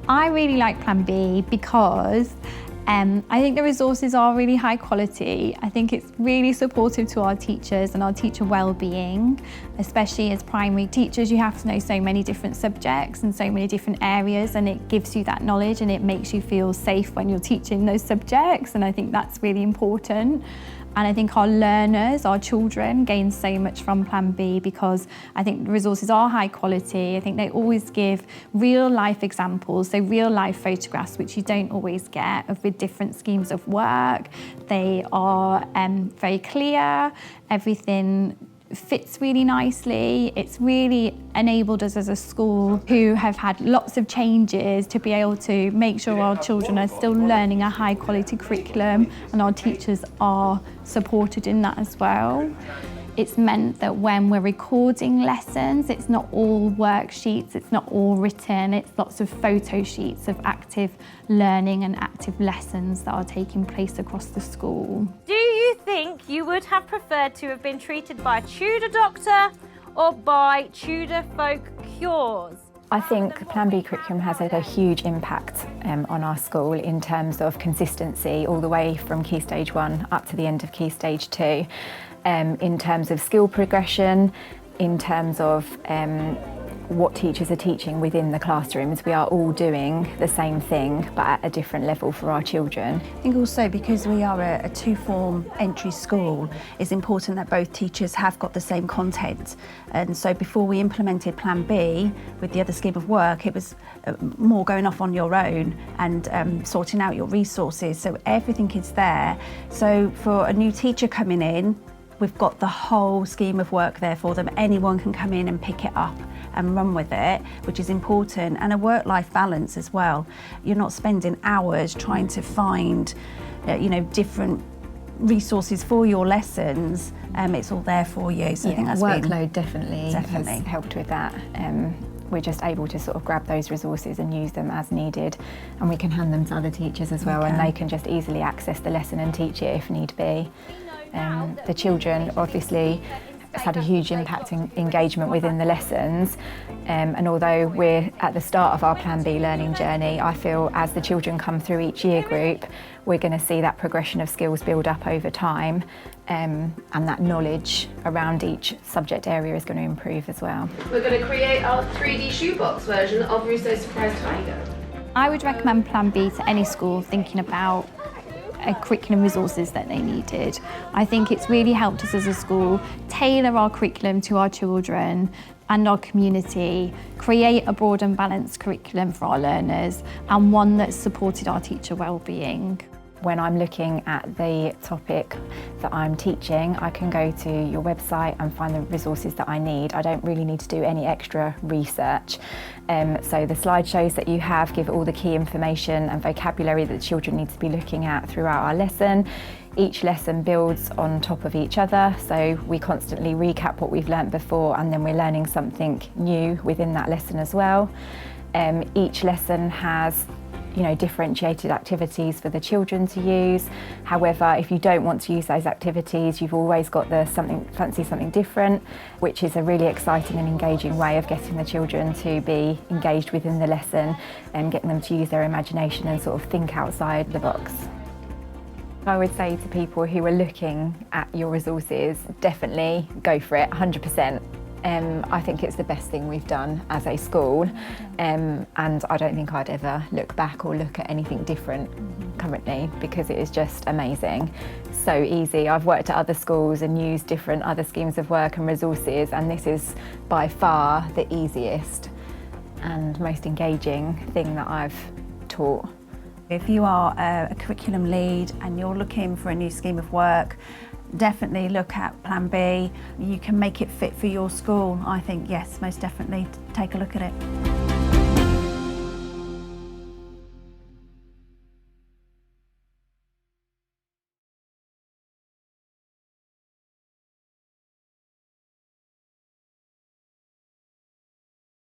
I really like PlanBee because I think the resources are really high quality. I think it's really supportive to our teachers and our teacher well-being, especially as primary teachers. You have to know so many different subjects and so many different areas, and it gives you that knowledge and it makes you feel safe when you're teaching those subjects, and I think that's really important. And I think our learners, our children, gain so much from PlanBee because I think the resources are high quality. I think they always give real life examples, so real life photographs, which you don't always get, with different schemes of work. They are very clear, everything fits really nicely. It's really enabled us as a school who have had lots of changes to be able to make sure our children are still learning a high quality curriculum, and our teachers are supported in that as well. It's meant that when we're recording lessons, it's not all worksheets, it's not all written, it's lots of photo sheets of active learning and active lessons that are taking place across the school. Do you think you would have preferred to have been treated by a Tudor doctor or by Tudor folk cures? I think PlanBee curriculum has had a huge impact on our school in terms of consistency all the way from Key Stage 1 up to the end of Key Stage 2. In terms of skill progression, in terms of what teachers are teaching within the classrooms. We are all doing the same thing but at a different level for our children. I think also because we are a two-form entry school, it's important that both teachers have got the same content. And so before we implemented PlanBee with the other scheme of work, it was more going off on your own and sorting out your resources. So everything is there. So for a new teacher coming in, we've got the whole scheme of work there for them. Anyone can come in and pick it up and run with it, which is important, and a work-life balance as well. You're not spending hours trying to find, different resources for your lessons. It's all there for you. So yeah, I think that's workload definitely has helped with that. We're just able to sort of grab those resources and use them as needed, and we can hand them to other teachers as well, and they can just easily access the lesson and teach it if need be. The children obviously has had a huge impact in engagement within the lessons, and although we're at the start of our PlanBee learning journey, I feel as the children come through each year group, we're going to see that progression of skills build up over time, and that knowledge around each subject area is going to improve as well. We're going to create our 3D shoebox version of Rousseau's Surprise Tiger. I would recommend PlanBee to any school thinking about curriculum resources that they needed. I think it's really helped us as a school tailor our curriculum to our children and our community, create a broad and balanced curriculum for our learners, and one that's supported our teacher well-being. When I'm looking at the topic that I'm teaching, I can go to your website and find the resources that I need. I don't really need to do any extra research. So the slideshows that you have give all the key information and vocabulary that the children need to be looking at throughout our lesson. Each lesson builds on top of each other, so we constantly recap what we've learnt before, and then we're learning something new within that lesson as well. Each lesson has differentiated activities for the children to use. However, if you don't want to use those activities, you've always got the fancy something different, which is a really exciting and engaging way of getting the children to be engaged within the lesson and getting them to use their imagination and sort of think outside the box. I would say to people who are looking at your resources, definitely go for it, 100%. I think it's the best thing we've done as a school, and I don't think I'd ever look back or look at anything different currently, because it is just amazing. So easy. I've worked at other schools and used different other schemes of work and resources, and this is by far the easiest and most engaging thing that I've taught. If you are a curriculum lead and you're looking for a new scheme of work, definitely look at PlanBee. You can make it fit for your school. I think, yes, most definitely take a look at it.